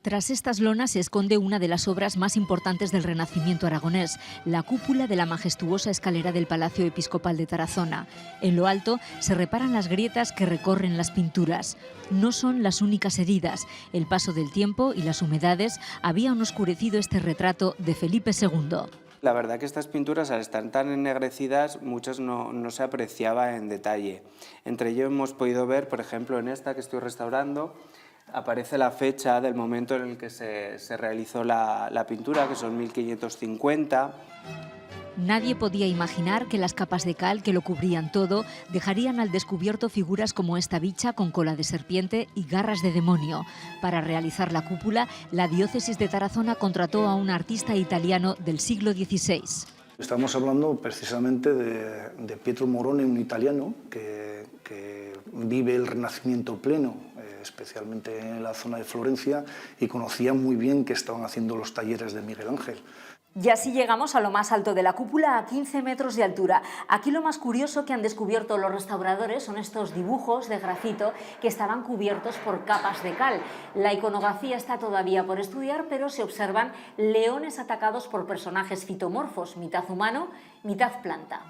Tras estas lonas se esconde una de las obras más importantes del Renacimiento aragonés, la cúpula de la majestuosa escalera del Palacio Episcopal de Tarazona. En lo alto se reparan las grietas que recorren las pinturas. No son las únicas heridas. El paso del tiempo y las humedades habían oscurecido este retrato de Felipe II. La verdad que estas pinturas, al estar tan ennegrecidas, muchas no se apreciaba en detalle. Entre ellos hemos podido ver, por ejemplo, en esta que estoy restaurando, aparece la fecha del momento en el que se realizó la pintura, que son 1550. Nadie podía imaginar que las capas de cal que lo cubrían todo dejarían al descubierto figuras como esta bicha con cola de serpiente y garras de demonio. Para realizar la cúpula, la diócesis de Tarazona contrató a un artista italiano del siglo XVI. Estamos hablando precisamente de Pietro Morone, un italiano que vive el Renacimiento pleno, especialmente en la zona de Florencia, y conocía muy bien que estaban haciendo los talleres de Miguel Ángel. Y así llegamos a lo más alto de la cúpula, a 15 metros de altura. Aquí lo más curioso que han descubierto los restauradores son estos dibujos de grafito que estaban cubiertos por capas de cal. La iconografía está todavía por estudiar, pero se observan leones atacados por personajes fitomorfos, mitad humano, mitad planta.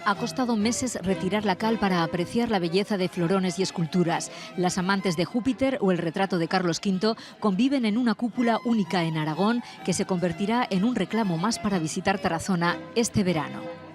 Ha costado meses retirar la cal para apreciar la belleza de florones y esculturas. Las amantes de Júpiter o el retrato de Carlos V conviven en una cúpula única en Aragón que se convertirá en un reclamo más para visitar Tarazona este verano.